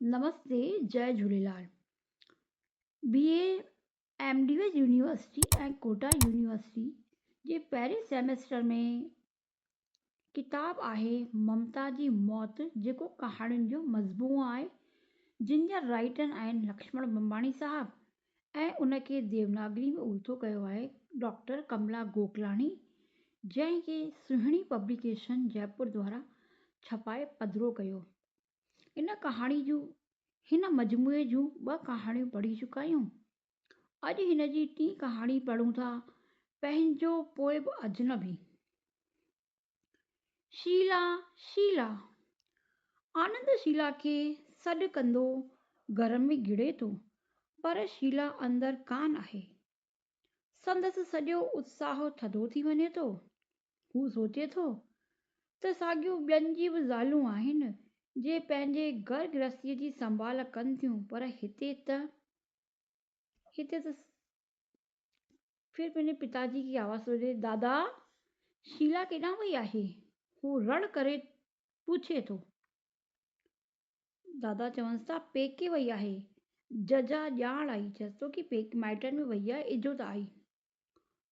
नमस्ते, जय Jhulelal. BA एमडीवेज university ऐं Kota university जे पहिरें semester में किताबु आहे ममता जी मौत, जेको कहाणियुनि जो मज़मूओ आहे, जिन जा राइटर आहिनि लक्ष्मण बंबाणी साहबु ऐं उनखे देवनागरी में उल्टो कयो आहे डॉक्टर कमला गोकलाणी, जंहिंखे सुहिणी पब्लिकेशन जयपुर द्वारा छपाए पधिरो कयो। इन कहाणी जूं हिन मजमूए जूं 2 कहाणियूं पढ़ी चुका आहियूं। अॼु हिन जी टीं कहाणी पढ़ूं था, पंहिंजो पोइ बि अजनबी। शीला शीला आनंद शीला खे सॾु कंदो घर में गिड़े थो, पर शीला अंदरि कान आहे। संदसि सॼो उत्साह थधो थी वञे थो। हू सोचे थो त साॻियूं ॿियनि जी बि ज़ालूं आहिनि जे पंहिंजे घर गृहस्थीअ जी संभाल कनि थियूं, पर हिते त फिर पंहिंजे पिताजी की आवाज़ वॼे, दादा शीला केॾां वई आहे? हू रण करे पुछे थो। दादा चवंसि था, पेके वई आहे। जजा ॼाण आई, चएसि थो की माइटनि में वई आहे, इज़त आई।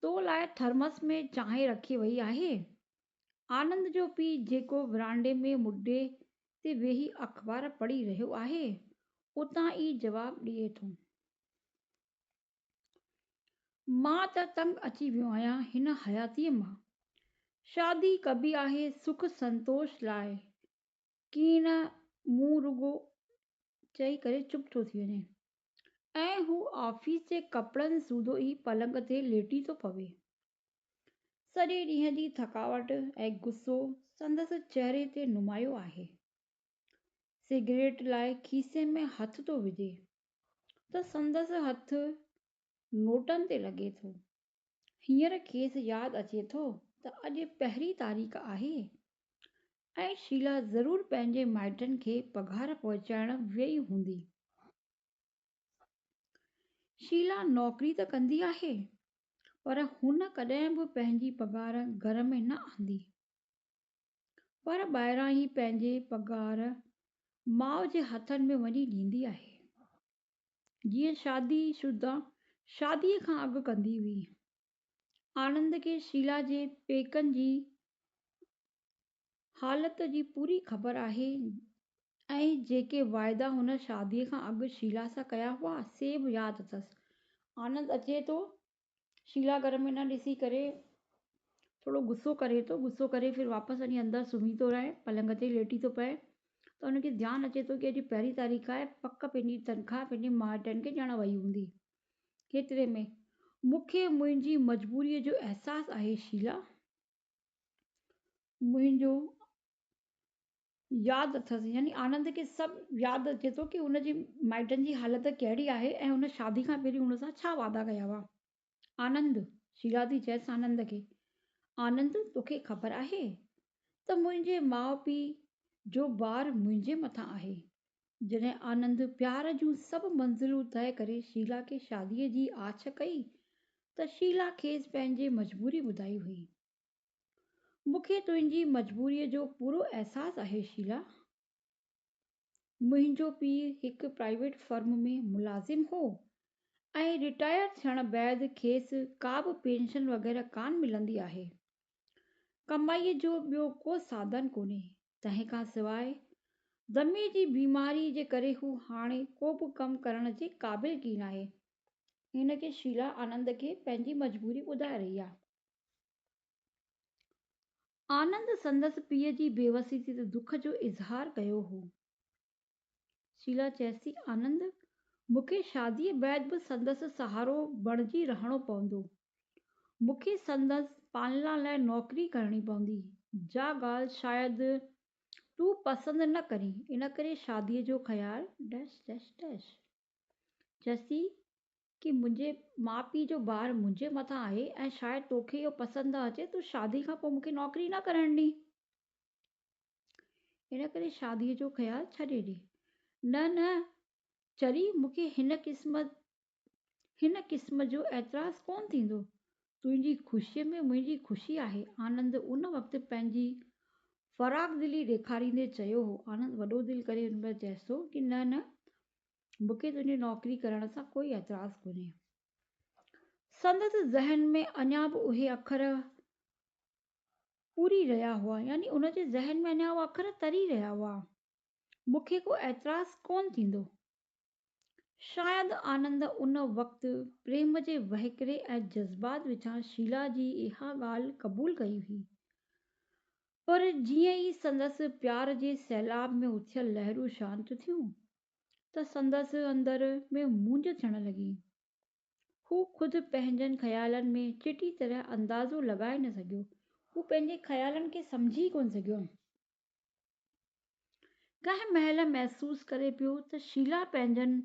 तो लाइ थर्मस में चांहि रखी वई आहे। आनंद जो पीउ, जेको विरांडे में मुडे ते वेही अख़बार पढ़ी रहियो आहे, उतां ई जवाबु ॾिए थो। मां त तंग अची वियो आहियां हिन हयातीअ मां। शादी कबी आहे सुख संतोष लाइ, कीन मूं रुगो चई करे चुप थो थी वञे, ऐं हू ऑफिस जे कपिड़नि सूधो ई पलंग ते लेटी थो पवे। सॼे ॾींहं जी थकावट ऐं गुस्सो संदसि चहिरे ते नुमायो आहे। सिगरेट लाइ खीसे में हथ थो विझे त संदसि हथ नोटनि ते लॻे थो। हींअर खेसि यादि अचे थो त अॼु 1 तारीख़ आहे ऐं शीला ज़रूरु पंहिंजे माइटनि खे पघार पहुचाइण वेई हूंदी। शीला नौकरी त कंदी आहे, पर हुन कॾहिं बि पंहिंजी पघार घर में न आंदी, पर ॿाहिरां ई पंहिंजे पघार माउ जे हथनि में वञी ॾींदी आहे, जीअं शादीशुदा शादीअ खां अॻु कंदी हुई। आनंद खे शीला जे पेकनि जी हालति जी पूरी ख़बर आहे ऐं जेके वाइदा हुन शादीअ खां अॻु शीला सां कया हुआ, से बि यादि अथसि। आनंद अचे थो, शीला घर में न ॾिसी करे थोरो गुस्सो करे थो। गुस्सो करे फिर वापसि वञी अंदरि सुम्ही थो रहे, पलंग ते लेटी थो पए, त हुनखे ध्यानु अचे थो कि अॼु 1 तारीख़ आहे, पक पंहिंजी तनख़्वाह पंहिंजे माइटनि खे ॾियणु वई हूंदी। केतिरे में मूंखे मुंहिंजी मजबूरीअ जो अहसासु आहे शीला। मुंहिंजो यादि अथसि, यानी आनंद खे सभु यादि अचे थो कि हुनजी माइटनि जी हालति कहिड़ी आहे ऐं हुन शादी खां पहिरीं हुन सां छा वादा कया हुआ। आनंद, शीला थी चएसि आनंद खे, आनंद तोखे ख़बर आहे त मुंहिंजे माउ पीउ जो भार मुंहिंजे मथां आहे। जॾहिं आनंद प्यार जूं सभु मंज़िलूं तइ करे शीला खे शादीअ जी आछ कई, त शीला खेसि पंहिंजी मजबूरी ॿुधाई हुई। मूंखे तुंहिंजी मजबूरीअ जो पूरो अहसासु आहे शीला। मुंहिंजो पीउ हिकु प्राइवेट फर्म में मुलाज़िम हो ऐं रिटायर थियण बैदि खेसि का बि पेंशन वग़ैरह कान मिलंदी आहे। कमाईअ जो ॿियो को साधन कोन्हे, तंहिं खां सवाइ दमे जी बीमारी जे करे हू हाणे को बि कमु करण जे क़ाबिल की न आहे। हिन खे शीला आनंद खे पंहिंजी मजबूरी ॿुधाए रही आहे। आनंद संदसि पीउ जी बेवसी ते दुख जो इज़हार कयो हो। शीला चएसि थी, आनंद मूंखे शादीअ बैदि बि संदसि सहारो बणिजी रहणो पवंदो। मूंखे संदसि पालना लाइ नौकरी करणी पवंदी। जा ॻाल्हि शायदि तूं पसंदि न करीं, इन करे शादीअ जो ख़्यालु डैश डैश डैश। चएसि थी कि मुंहिंजे माउ पीउ जो भार मुंहिंजे मथां आहे ऐं शायदि तोखे इहो पसंदि न अचे, तूं शादी खां पोइ मूंखे नौकरी न करणु ॾी, इन करे शादीअ जो ख़्यालु छॾे ॾे। न न चरी, मूंखे हिन क़िस्म जो एतिराज़ कोन थींदो। तुंहिंजी ख़ुशीअ में मुंहिंजी ख़ुशी आहे। आनंद उन वक़्तु पंहिंजी फराक दिली ॾेखारींदे चयो हो। आनंद वॾो दिलि करे हुन महिल चएसि थो कि न न, मूंखे तुंहिंजी नौकरी करण सां कोई एतिराज़ु कोन्हे। संदसि ज़हन में अञा बि उहे अखर पूरी रहिया हुआ, यानी उनजे ज़हन में अञा उहा अखर तरी रहिया हुआ। मूंखे को एतिराज़ु कोन थींदो। शायदि आनंद उन वक़्तु प्रेम जे वहिकिरे ऐं जज़्बात विचां शीला जी इहा ॻाल्हि क़बूल कई हुई। पर जीअं ई संदसि प्यार जे सैलाब में उथियल लहरूं शांत थियूं त संदसि अंदर में मूंझ थियण लॻी। हू ख़ुदि पंहिंजनि ख़्यालनि में चिटी तरह अंदाज़ो लॻाए न सघियो। हू पंहिंजे ख़्यालनि खे सम्झी कोन सघियो। कंहिं महिल महसूसु करे पियो त शीला पंहिंजनि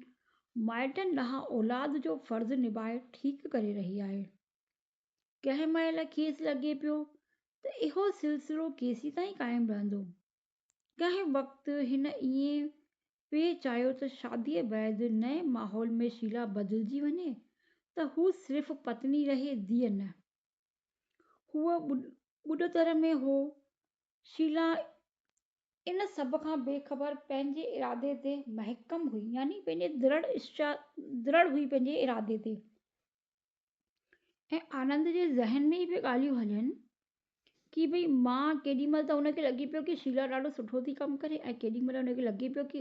माइटनि ॾांहुं औलाद जो फ़र्ज़ु निभाए ठीकु करे रही आहे। कंहिं महिल खेसि लॻे पियो त इहो सिलसिलो केसीं ताईं क़ाइमु रहंदो। कंहिं वक़्तु हिन ईअं पिए चाहियो त शादीअ बैदि नए माहौल में शीला बदिलजी वञे, त हू सिर्फ़ु पत्नी रहे, धीअ न। हूअ ॿुॾतर में हो। शीला इन सभ खां बेख़बर पंहिंजे इरादे ते महकम हुई, यानी पंहिंजे दृढ़ हुई पंहिंजे इरादे ते। ऐं आनंद जे ज़हन में ई बि ॻाल्हियूं हलियनि कि भई मां केॾी महिल त उनखे लॻे पियो कि शीला ॾाढो सुठो थी कमु करे, ऐं केॾी महिल उनखे लॻे पियो कि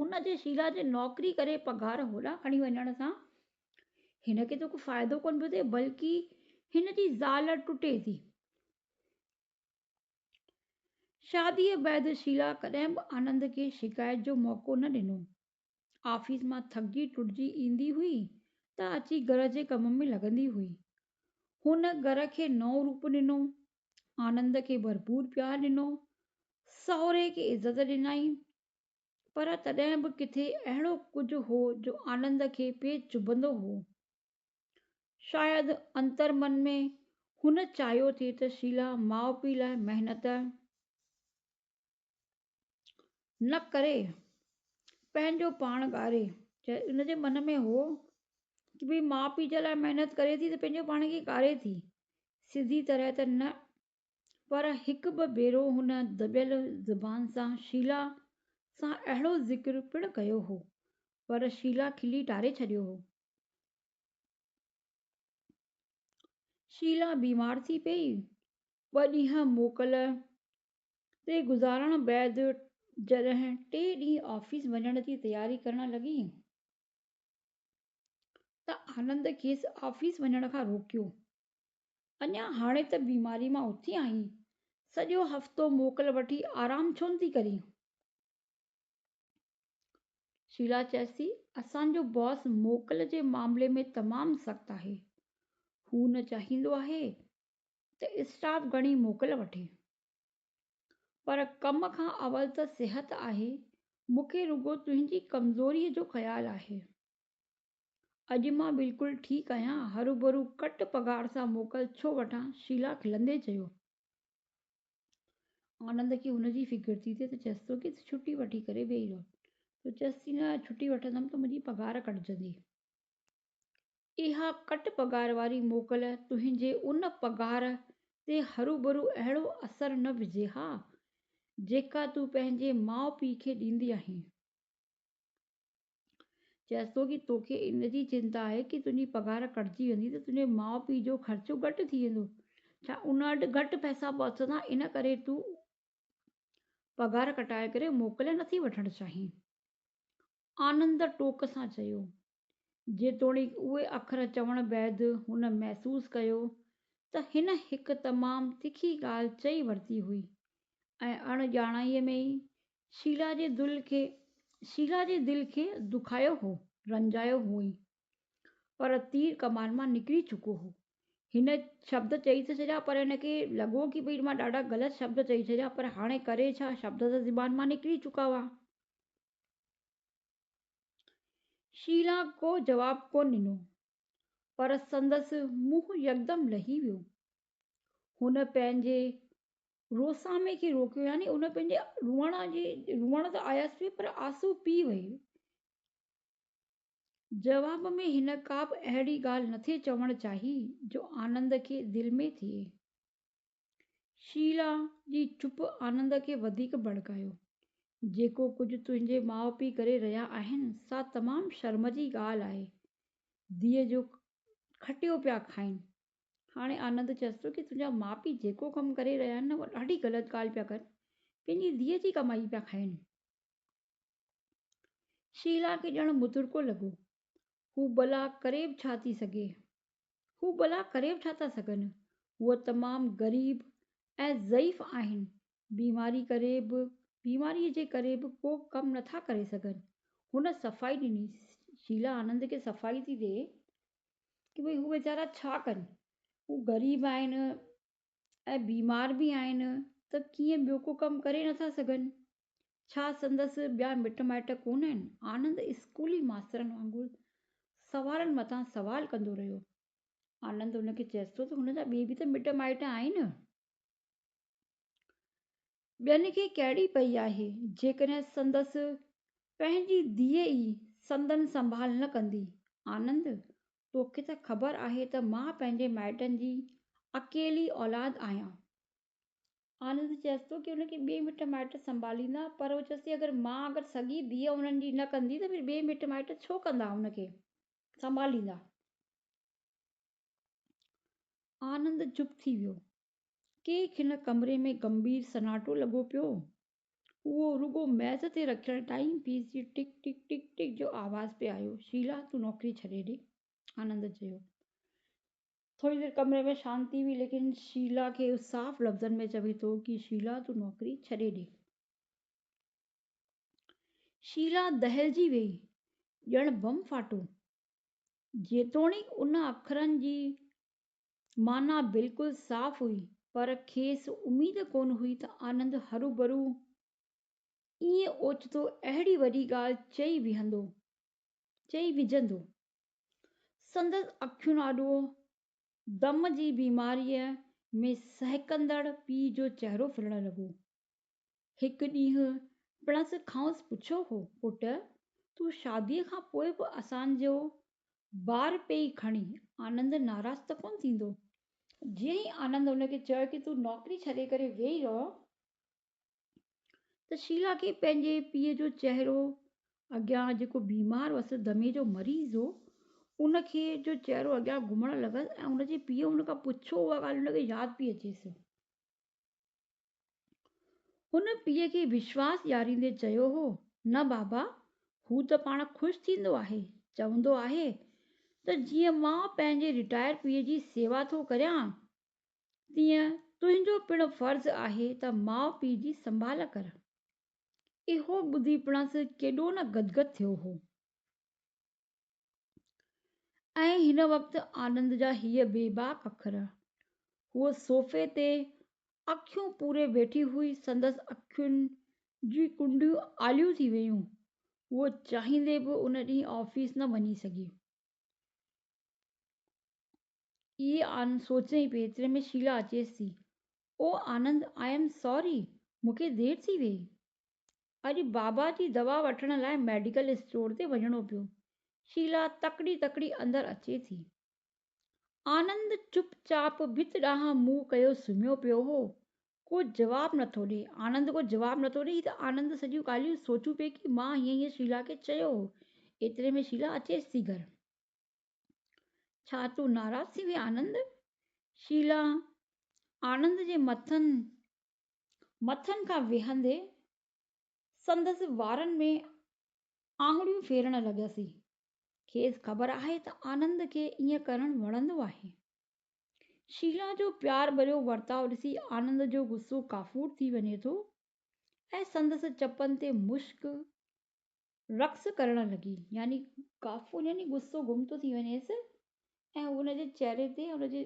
उन जे शीला जे नौकिरी करे पघार होॾां खणी वञण सां हिन खे त को फ़ाइदो कोन पियो थिए, बल्कि हिन जी ज़ाल टुटे थी। शादीअ बैदि शीला कॾहिं बि आनंद खे शिकायत जो मौक़ो न ॾिनो। ऑफिस मां थकिजी टुटिजी ईंदी हुई त अची घर जे कम में लॻंदी हुई। हुन घर खे नओं रूप ॾिनो, आनंद खे भरपूर प्यार ॾिनो, सहुरे खे इज़त ॾिनाई। पर तॾहिं बि किथे अहिड़ो कुझु हो जो आनंद खे पेट चुभंदो हो। शायदि अंतर्मन में हुन चाहियो थे त शीला माउ पीउ लाइ महिनत न करे, पंहिंजो पाण ॻारे। उनजे मन में हो कि भई माउ पीउ जे लाइ महिनत करे थी त पंहिंजो पाण खे ॻारे थी, सिधी तरह त न। पर हिकु ॿ भेरो हुन दॿियल ज़ुबान सां शीला सां अहिड़ो ज़िक्र पिणु कयो हो, पर शीला खिली टारे छॾियो हो। शीला बीमार थी पई। 2 ॾींहं मोकल ते गुज़ारण बैदि जॾहिं 3 ॾींहं ऑफिस वञण जी तयारी करण लॻी त आनंद खेसि ऑफिस वञण खां रोकियो। अञा हाणे त बीमारी मां उथी आहीं, सॼो हफ़्तो मोकल वठी आराम छो नथी करीं? शीला चएसि थी, असांजो बॉस मोकल जे मामले में तमामु सख़्तु आहे। हू न चाहींदो आहे त स्टाफ घणी मोकल वठे। पर कम खां अवल त सिहत आहे। मूंखे रुॻो तुंहिंजी कमज़ोरीअ जो ख़्यालु आहे। अॼु मां बिल्कुलु ठीकु आहियां, हरू-भरू कट पघार सां मोकल छो वठां? शीला खिलंदे चयो। आनंद खे हुनजी फिक्र थी थिए त चएसि थो कि छुटी वठी करे वेही रहो। त चएसि थी, न छुटी वठंदमि त मुंहिंजी पघार कटिजंदी। इहा कट पघार वारी मोकल तुंहिंजे उन पघार ते हरू-भरू अहिड़ो असरु न विझे हा, जेका तूं पंहिंजे माउ पीउ खे ॾींदी आहीं। चएसि थो कि तोखे इन जी चिंता आहे कि तुंहिंजी पघार कटिजी वेंदी त तुंहिंजे माउ पीउ जो ख़र्चो घटि थी वेंदो। छा उन वटि घटि पैसा पहुचंदा, इन करे तूं पघार कटाए करे मोकल नथी वठणु चाहीं? आनंद टोक सां चयो। जेतोणीकि उहे अखर चवण बैदि हुन महसूसु कयो त हिन हिकु तमामु तिखी ॻाल्हि चई वरिती हुई ऐं अणॼाणाईअ में ई शीला जे दिलि खे दुखायो हो, रंजायो हुई। पर तीर कमान मां निकिरी चुको हो। हिन शब्द चई त छॾिया, पर हिनखे लॻो कि भई मां ॾाढा ग़लति शब्द चई छॾिया, पर हाणे करे छा, शब्द त ज़ुबान मां निकिरी चुका हुआ। शीला को जवाबु कोन ॾिनो, पर संदसि मुंहुं यकदमि लही वियो। हुन पंहिंजे रोसामे खे रोकियो, यानी हुन पंहिंजे रुअण त आयसि पई, पर आंसू पी वई। जवाब में हिन का बि अहिड़ी ॻाल्हि नथे चवणु चाही जो आनंद खे दिलि में थिए। शीला जी चुप आनंद खे वधीक भड़कायो। जेको कुझु तुंहिंजे माउ पीउ करे रहिया आहिनि सा तमामु शर्म जी ॻाल्हि आहे। धीअ जो खटियो पिया खाइनि। हाणे आनंद चएसि थो की तुंहिंजा माउ पीउ जेको कमु करे रहिया आहिनि न उहा ॾाढी ग़लति ॻाल्हि पिया कनि, पंहिंजी धीअ जी कमाई पिया खाइनि। शीला खे ॼण मुतुरको लॻो। हू भला करे बि छा थी सघे? हू भला करे बि छा था सघनि? हूअ तमामु ग़रीब ऐं ज़ईफ़ आहिनि। बीमारीअ जे करे बि को कमु नथा करे सघनि। हुन सफ़ाई ॾिनी। शीला आनंद खे सफ़ाई थी ॾिए की भई हू वीचारा छा कनि। हू ग़रीब आहिनि ऐं बीमार बि आहिनि त कीअं ॿियो को कमु करे नथा सघनि। छा संदसि ॿिया मिट माइट कोन आहिनि? आनंद स्कूली मास्तरनि वांगुरु सवालनि मथां सवाल कंदो रहियो। आनंद हुनखे चएसि थो त हुनजा ॿिए बि त मिट माइट आहिनि। ॿियनि खे कहिड़ी पई आहे जेकॾहिं संदसि पंहिंजी धीअ ई संदन संभाल न कंदी। आनंद, तोखे त ख़बर आहे त मां पंहिंजे माइटनि जी अकेली औलाद आहियां। आनंद चएसि थो की हुनखे ॿिए मिट माइट संभालींदा, पर उहो चएसि थी अगरि सॻी धीअ हुननि जी न कंदी त फिर ॿिए मिट माइट छो कंदा हुनखे संभालींदा। आनंद चुप थी वियो। के खिन कमरे में गंभीर सन्नाटो लॻो पियो। उहो रुगो मेज़ ते रखियल टाइम पीस जी टिक टिक टिक टिक जो आवाज़ पे आयो। शीला, तूं नौकरी छॾे ॾे, आनंद चयो। थोरी देरि कमरे में शांती हुई, लेकिन शीला खे साफ़ लफ़्ज़नि में चवे थो कि शीला, तूं नौकरी छॾे ॾे। शीला दहिलजी वेई, ॼण बम फाटो। जेतोणीकि उन अखरनि जी माना बिल्कुलु साफ़ हुई, पर खेसि उमेद कोन हुई त आनंद हरू भरू ईअं ओचितो अहिड़ी वॾी ॻाल्हि चई विझंदो। संदसि अखियुनि आॾो दम जी बीमारीअ में सहकंदड़ पीउ जो चहिरो फिरण लॻो। हिकु ॾींहुं पिणसि खांसि पुछियो हो, पुट, तूं शादीअ खां पोइ बि असांजो ॿार पई खणी आनंद नाराज़ त कोन थींदो? जीअं ई आनंद हुनखे चयो कि तूं नौकरी छॾे करे वेही रहो, त शीला खे पंहिंजे पीउ जो चहिरो, अॻियां जेको बीमार हुअसि, दमे जो मरीज़ हो, उनखे जो चहिरो अॻियां घुमण लॻसि ऐं उनजे पीउ हुनखां पुछो, उहा ॻाल्हि हुनखे यादि पई अचेसि। हुन पीउ खे विश्वास ॾियारींदे चयो हो, न बाबा, हू त पाण ख़ुशि थींदो आहे। चवंदो आहे त जीअं मां पंहिंजे रिटायर पीउ जी सेवा थो करियां, तीअं तुंहिंजो पिणु फर्ज़ु आहे त माउ पीउ जी संभाल कर। इहो ॿुधी पिणसि केॾो न गदगद थियो हो। ऐं हिन वक़्तु आनंद जा हीअ बेबाक अखर। हूअ सोफ़े ते अखियूं पूरे वेठी हुई। संदसि अखियुनि जी कुंडियूं आलियूं थी वियूं। हूअ चाहींदे बि उन ॾींहुं ऑफ़िस न वञी सघी। इहे सोचे पई, एतिरे में शीला अचेसि थी। ओ आनंद, आई एम सॉरी, मूंखे देरि थी वई। अॼु बाबा जी दवा वठण लाइ मेडिकल स्टोर ते वञणो पियो। शीला तकड़ी तकड़ी अंदरि अचे थी। आनंद चुपचाप भित ॾांहुं मुंहुं कयो सुम्हियो पियो हो। को जवाबु नथो ॾे। आनंद को जवाबु नथो ॾे त आनंद सॼियूं ॻाल्हियूं सोचूं पई कि मां हीअं शीला खे चयो हो। एतिरे में शीला अचेसि थी घर। छा तूं नाराज़ थी वई आनंद? शीला आनंद जे मथनि खां वेहंदे संदसि वारनि में आङुरियूं फेरण लॻसि। खेसि ख़बर आहे त आनंद खे ईअं करणु वणंदो आहे। शीला जो प्यार भरियो वर्ताव ॾिसी आनंद जो गुस्सो काफ़ूर थी वञे थो ऐं संदसि चपनि ते मुश्क रक़्स करणु लॻी। यानी काफ़ूर यानी गुस्सो गुम थो थी वञेसि ऐं हुनजे चहिरे ते, हुनजे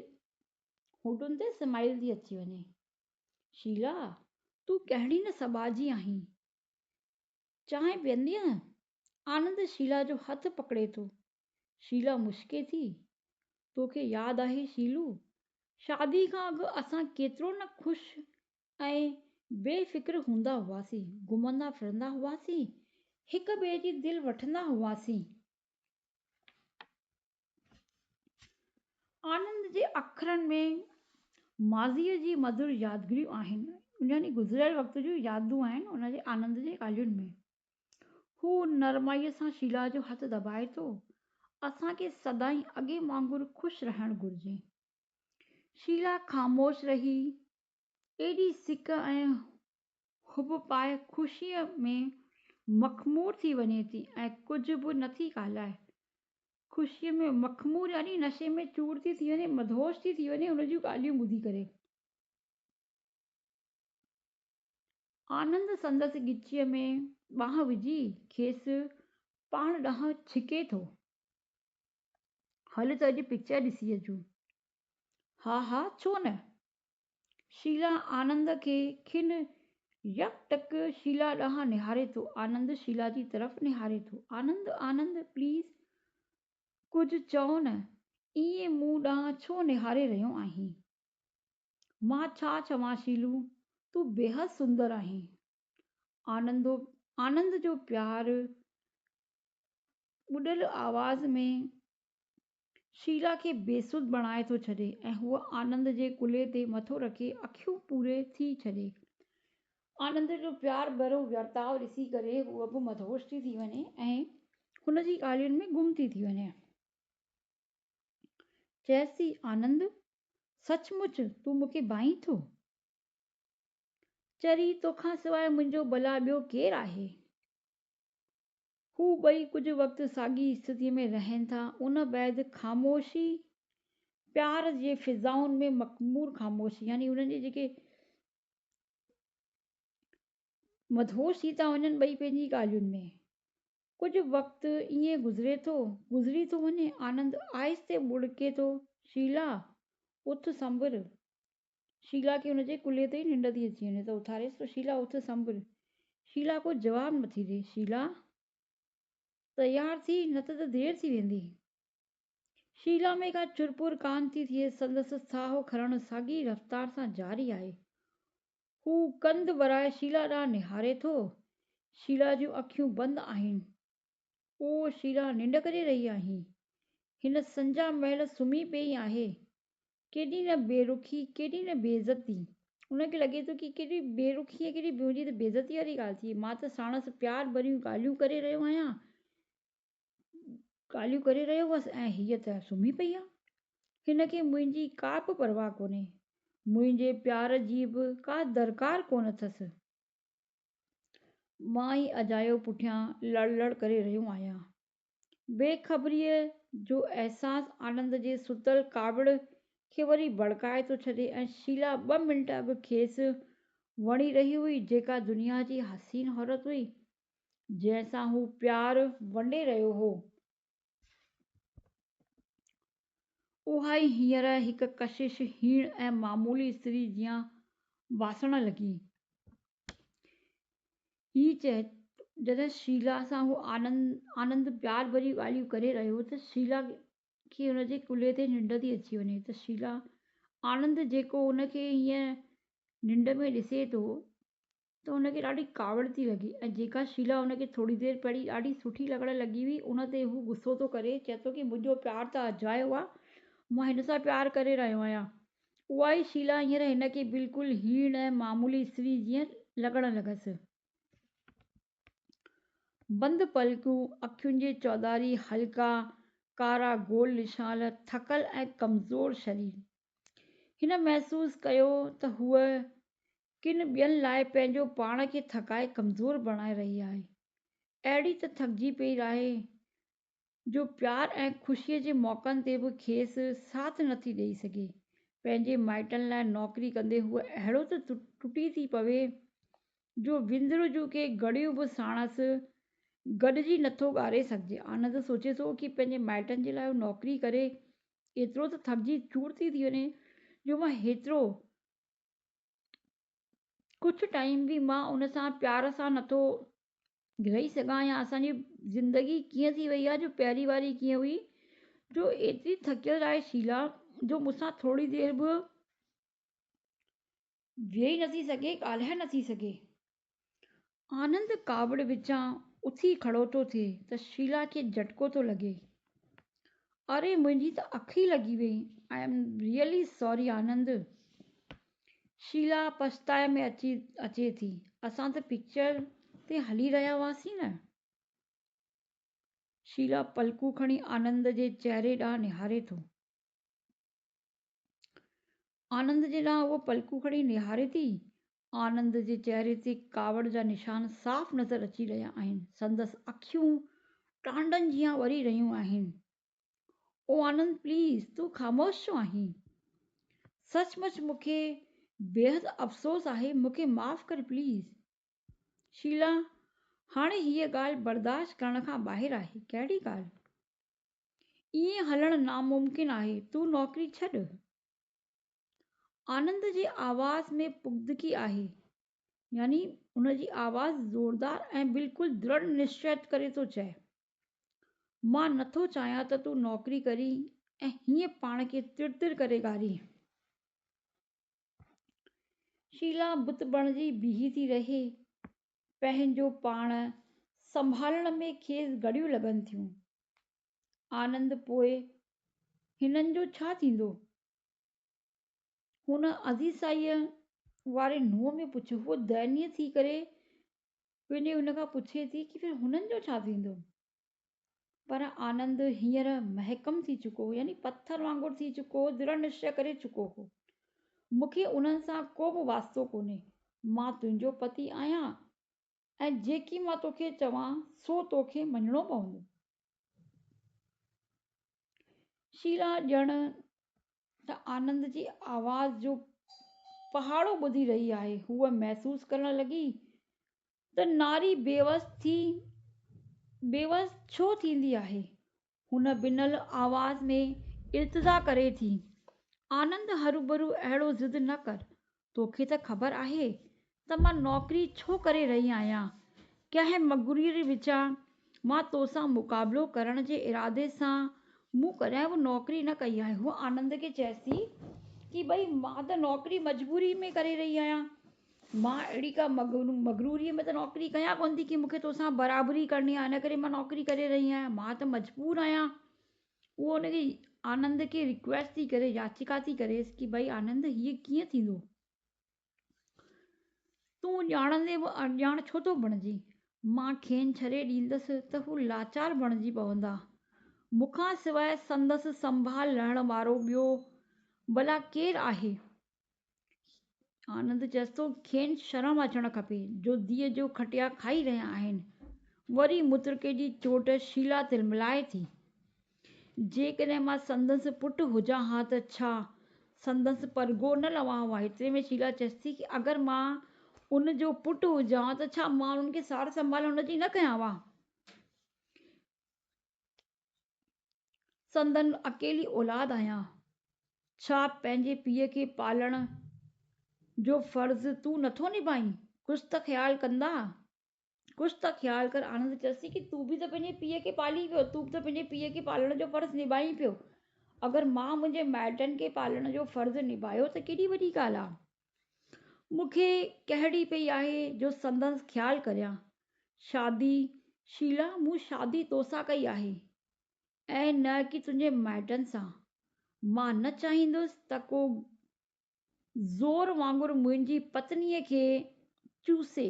होठुनि ते स्माइल थी अची वञे। शीला, तूं कहिड़ी न सबाजी आहीं? चांहि पीअंदीअ? आनंद शीला जो हथु पकिड़े थो। शीला मुश्के थी। तोखे यादि आहे शीलू, शादी खां अॻु असां केतिरो न ख़ुशि ऐं बेफ़िक्र हूंदा हुआसीं, घुमंदा फिरंदा हुआसीं, हिक ॿिए जी दिलि वठंदा हुआसीं। आनंद जे अखरनि में माज़ीअ जी मधुर यादगिरियूं आहिनि, यानी गुज़िरियल वक़्त जूं यादूं आहिनि उनजे आनंद जे ॻाल्हियुनि में। हू नरमाईअ सां शीला जो हथु दॿाए थो। असांखे सदाईं अॻे वांगुरु ख़ुशि रहणु घुरिजे। शीला ख़ामोश रही एॾी सिक ऐं हुब पाए ख़ुशीअ में मख़मूर थी वञे थी ऐं कुझु बि नथी ॻाल्हाए। ख़ुशीअ में मख़मूर यानी नशे में चूर थी वञे, मदहोश थी वञे उन जूं ॻाल्हियूं ॿुधी करे। आनंद संदसि ॻिचीअ में बांह विझी खेसि पाण ॾांहुं छिके थो। हल त अॼु पिक्चर ॾिसी अचूं। हा हा, छो न। शीला आनंद खे खिन यकटक शीला ॾांहुं निहारे थो। आनंद शीला जी तरफ़ निहारे थो। आनंद आनंद प्लीज़ कुझु चओ न, ईअं मूं ॾांहुं छो निहारे रहियो आहीं? मां छा चवां शीलू, तूं बेहद सुंदर आहीं। आनंद जो प्यार ॿुॾल आवाज़ में शीला खे बेसुध बणाए थो छॾे ऐं हूअ आनंद जे कुल्हे ते मथो रखे अखियूं पूरे थी छॾे। आनंद जो प्यार भरो वर्ताव ॾिसी करे हूअ बि मदहोश थी वञे ऐं हुन जी ॻाल्हियुनि में गुम थी वञे। चएसि थी, आनंद सचमुच तूं मूंखे भाईं थो? चरी तोखां सवाइ मुंहिंजो भला ॿियो केरु आहे? हू ॿई कुझु वक़्तु साॻी स्थितीअ में रहनि था। उन बैदि ख़ामोशी प्यार जे फिज़ाउनि में मख़मूर ख़ामोशी, यानी उन्हनि जे जेके मदहोश थी था वञनि ॿई पंहिंजी ॻाल्हियुनि में। कुझु वक़्तु ईअं गुज़री थो वञे। आनंद आहिस्ते बुड़के थो, शीला उथ संभर। शीला खे हुनजे कुल्हे ते ई निंड थी अची वञे त उथारेसि तो, शीला उथ संभर। शीला को जवाबु नथी ॾे। शीला तयार थी, न त देरि थी वेंदी। शीला में का चुरपुर कान थी थिए। संदसि साहु खणणु साॻी रफ़्तार सां जारी आहे। हू कंध वराए शीला ॾांहुं निहारे थो। शीला जूं अखियूं बंदि आहिनि। ओ शीला, निंड करे रही आहीं? हिन संजा महिल सुम्ही पई आहे। केॾी न बेरुखी, केॾी न बेइज़ती। उनखे लॻे थो कि केॾी बेरुखी ऐं केॾी मुंहिंजी त बेइज़ती वारी ॻाल्हि थी। मां त साणसि प्यार भरियूं ॻाल्हियूं करे रहियो आहियां, ॻाल्हियूं करे रहियो हुअसि ऐं हीअ त सुम्ही पई आहे। हिनखे मुंहिंजी का बि परवाह कोन्हे। मुंहिंजे प्यार जी बि का दरकार कोन अथसि। मां ई अजायो पुठियां लड़ लड़ करे रहियो आहियां। बेख़बरीअ जो अहसासु आनंद जे सुतल कावड़ खे वरी भड़काए थो छॾे ऐं शीला 2 मिंट अॻु खेसि वणी रही हुई, जेका दुनिया जी हसीन औरत हुई, जंहिंसां हू प्यार वंडे रहियो हो, उहा ई हींअर हिकु कशिश हीण ऐं मामूली स्त्री जियां बासण लॻी। ही चए जॾहिं शीला सां हू आनंद प्यार भरी ॻाल्हियूं करे रहियो त शीला खे हुनजे कुल्हे ते निंड थी अची वञे। त शीला आनंद जेको हुनखे हीअं निंड में ॾिसे थो त हुनखे ॾाढी कावड़ थी लॻे ऐं जेका शीला हुनखे थोरी देरि पहिरीं ॾाढी सुठी लॻण लॻी हुई, उन ते हू गुस्सो थो करे। चए थो कि मुंहिंजो प्यार त अजायो आहे, मां हिन सां प्यार करे रहियो आहियां। उहा ई शीला हींअर हिनखे बिल्कुलु हीण ऐं मामूली स्त्री जीअं लॻण लॻसि। बंदि पलकूं, अखियुनि जे चौधारी हल्का कारा गोल निशान, थकल ऐं कमज़ोर शरीर। हिन महसूसु कयो त हूअ किन ॿियनि लाइ पंहिंजो पाण खे थकाए कमज़ोर बणाए रही आहे। अहिड़ी त थकिजी पई आहे जो प्यार ऐं ख़ुशीअ जे मौक़नि ते बि खेसि साथ नथी ॾेई सघे। पंहिंजे माइटनि लाइ नौकरी कंदे हूअ अहिड़ो त टुटी थी पवे जो विंदुर जूं के घड़ियूं बि साणसि गॾिजी नथो ॻारे सघिजे। आनंद सोचे थो कि पंहिंजे माइटनि जे लाइ नौकरी करे एतिरो त थकिजी चूर थी वञे जो मां हेतिरो कुझु टाइम बि मां उन सां प्यार सां नथो रही सघां, या असांजी ज़िंदगी कीअं थी वई आहे जो पहिरीं वारी कीअं हुई, जो एतिरी थकियल आहे शीला जो मूंसां थोरी देरि बि वेही नथी सघे, ॻाल्हाए नथी सघे। आनंद कावड़ विचां उथी खड़ो थो थिए त शीला खे झटिको थो लॻे। अरे मुंहिंजी त अखि ई लॻी वई। आई एम रियली सॉरी आनंद। शीला पछताए में अचे थी, असां त पिक्चर ते हली रहिया हुआसीं न। शीला पलकूं खणी आनंद जे चहिरे ॾांहुं निहारे थो। आनंद जे ॾांहुं उहो पलकूं खणी निहारे थी। आनंद जे चहिरे ते कावड़ जा निशान साफ़ नज़र अची रहिया आहिनि। संदसि अखियूं टांडनि जियां वरी रहियूं आहिनि। ओ आनंद प्लीज़, तूं ख़ामोश छो आहीं? सचमुच मूंखे बेहद अफ़सोस आहे, मूंखे माफ़ कर प्लीज़। शीला, हाणे हीअ ॻाल्हि बर्दाश्त करण खां ॿाहिरि आहे। कहिड़ी ॻाल्हि? ईअं हलणु नामुमकिन आहे। तूं नौकरी छॾ। आनंद जी आवाज़ में पुख़्तगी आहे, यानी उन जी आवाज़ ज़ोरदार ऐं बिल्कुलु दृढ़ निश्चय करे थो चए, मां नथो चाहियां त तूं नौकरी करी ऐं हीअं पाण खे तिर करे ॻारी। शीला बुत बणिजी बीही थी रहे, पंहिंजो पाण संभालण में खेसि घड़ियूं लॻनि थियूं। आनंद, पोइ हिननि जो छा थींदो? हुन अज़ीज़ाईअ वारे नुंहं में पुछियो। हूअ दयनीय थी करे पंहिंजे हुन खां पुछे थी कि फिर हुननि जो छा थींदो? पर आनंद हींअर महकम थी चुको हो, यानी पत्थर वांगुरु थी चुको हो, दृढ़ निश्चय करे चुको हो। मूंखे उन्हनि सां को बि वास्तो कोन्हे। मां तुंहिंजो पति आहियां ऐं जेकी मां तोखे चवां सो तोखे मञिणो पवंदो। शीला ॼण त आनंद जी आवाज़ जो पहाड़ो ॿुधी रही आहे। हूअ महसूस करण लॻी त नारी बेवस छो थींदी आहे। हुन बिनल आवाज़ में इल्तिजा करे थी, आनंद हरूभरू अहिड़ो ज़िद न कर। तोखे त ख़बर आहे त मां नौकरी छो करे रही आहियां। कंहिं मग़रूरी विचां मां तोसां मुक़ाबिलो करण जे इरादे सां मूं कॾहिं बि नौकरी न कई आहे। हूअ आनंद खे चएसि थी कि भई मां त नौकरी मजबूरी में करे रही आहियां। मां अहिड़ी का मग़रूरीअ में त नौकरी कयां कोन थी कि मूंखे तोसां बराबरी करणी आहे, इन करे मां नौकरी करे रही आहियां। मां त मजबूर आहियां। उहो हुनखे आनंद खे रिक्वेस्ट थी करे, याचिका थी करेसि कि भई आनंद, हीअं कीअं थींदो? तूं ॼाणंदे बि अणॼाण छो थो बणिजी? मां खेनि छॾे ॾींदसि त हू लाचार बणिजी पवंदा। मूंखां सवाइ संदसि संभाल लहण वारो ॿियो भला केरु आहे? आनंद चएसि थो, खेनि शर्म अचणु खपे जो धीअ जो खटिया खाई रहिया आहिनि। वरी मुतरके जी चोट शीला तिलमिलाए थी। जेकॾहिं मां संदसि पुटु हुजां हा त छा संदसि परगो न लवां हुआ। हेतिरे में शीला चएसि थी कि अगरि मां उन जो पुटु हुजां त छा मां उन्हनि खे सार संभाल उनजी न कयां हुआ? संदन अकेली औलाद आहियां। छा पंहिंजे पीउ खे पालण जो फ़र्ज़ु तूं नथो निभाईं? कुझु त ख़्यालु कंदा। कुझु त ख़्यालु कर। आनंद चएसि कि तूं बि त पंहिंजे पीउ खे पाली पियो, तूं बि त पंहिंजे पीउ खे पालण जो फ़र्ज़ु निभाई पियो। अगरि मां मुंहिंजे माइटनि खे पालण जो फ़र्ज़ु निभायो त केॾी वॾी ॻाल्हि आहे। मूंखे कहिड़ी पई आहे जो संदसि ख़्यालु करियां। शादी शीला, मूं शादी तोसां कई आहे ऐं न कि तुंहिंजे माइटनि सां। मां न चाहींदुसि त को ज़ोर वांगुरु मुंहिंजी पत्नीअ खे चूसे।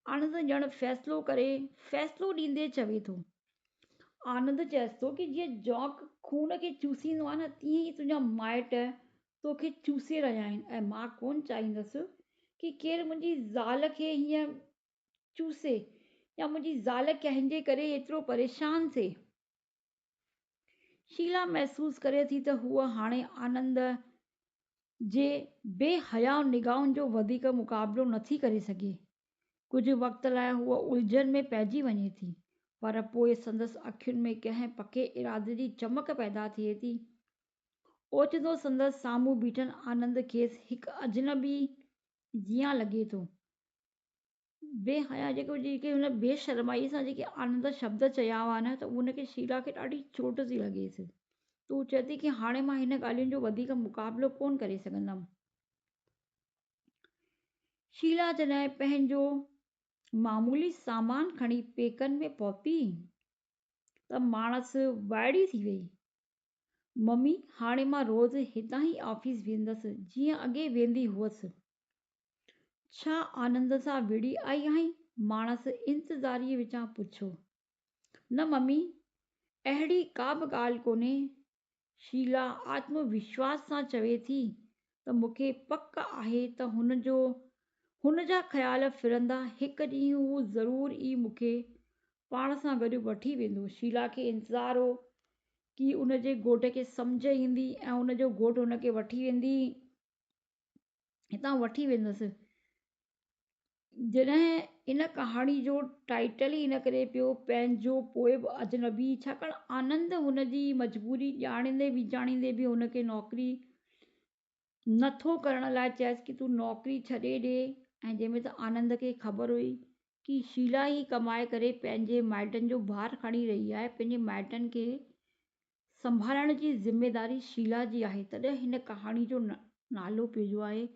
आनंद ॼण फ़ैसिलो ॾींदे चवे थो। आनंद चएसि थो कि जीअं जौक खून खे चूसींदो आहे न, तीअं ई तुंहिंजा माइट तोखे चूसे रहिया आहिनि ऐं मां कोन चाहींदसि कि केरु मुंहिंजी ज़ाल खे हीअं चूसे या मुंहिंजी ज़ाल कंहिंजे करे एतिरो परेशान थिए। शीला महसूस करे थी त हूअ हाणे आनंद जे बेहया निगाहुनि जो वधीक मुक़ाबिलो नथी करे सघे। कुझु वक़्त लाइ हूअ उलझन में पइजी वञे थी, पर पोइ संदसि अखियुनि में कंहिं पके इरादे जी चमक पैदा थिए थी। ओचितो संदसि साम्हूं बीठल आनंद खेसि हिकु अजनबी जीअं लॻे थो। बेहया जेके हुन बेशर्माई सां जेके आनंद शब्द चया हुआ न, त उनखे शीला खे ॾाढी चोट थी लॻेसि। तूं चए थी कि हाणे मां हिन ॻाल्हियुनि जो वधीक मुक़ाबिलो कोन करे सघंदमि। शीला जॾहिं पंहिंजो मामूली सामान खणी पेकनि में पहुती त माणस वाइड़ी थी वई। मम्मी, हाणे मां रोज़ हितां ई ऑफिस वेंदसि जीअं अॻे वेंदी हुअसि। छा आनंद सां विड़ी आई आहीं? माणस इंतज़ारीअ विचां पुछियो। न मम्मी, अहिड़ी का बि ॻाल्हि कोन्हे। शीला आत्मविश्वास सां चवे थी त मूंखे पक आहे त हुन जा ख़्याल फिरंदा हिकु ॾींहुं हू ज़रूरु ई मूंखे पाण सां गॾु वठी वेंदो। शीला खे इंतज़ारु हो कि उन जे घोट खे सम्झ ईंदी ऐं उन जो घोटु हुन खे हितां वठी वेंदसि। जॾहिं इन कहाणी जो टाइटल ई इन करे पियो पंहिंजो पोइ बि अजनबी, छाकाणि आनंद हुन जी मजबूरी ॼाणींदे वीचाणींदे बि हुन खे नौकिरी नथो करण लाइ चयसि कि तूं नौकिरी छॾे ॾे। ऐं जंहिंमें त आनंद खे ख़बर हुई कि शीला ई कमाए करे पंहिंजे माइटनि जो भार खणी रही आहे, पंहिंजे माइटनि खे संभालण जी ज़िम्मेदारी शीला जी आहे। तॾहिं हिन कहाणी जो नालो पइजो आहे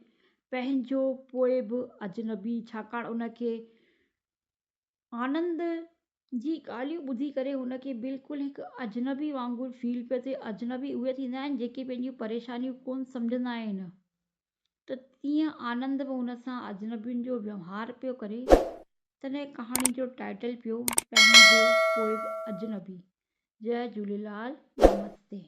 पंहिंजो पोइ बि अजनबी, छाकाणि उन खे आनंद जी ॻाल्हियूं ॿुधी करे हुन खे बिल्कुलु हिकु अजनबी वांगुरु फील पियो थिए। अजनबी उहे थींदा आहिनि जेके पंहिंजियूं परेशानियूं कोन सम्झंदा आहिनि, त तीअं आनंद बि हुन सां अजनबियुनि जो व्यवहार पियो करे। तॾहिं कहाणी जो टाइटल पियो पंहिंजो पोइ बि अजनबी। जय झूलेलाल, नमस्ते।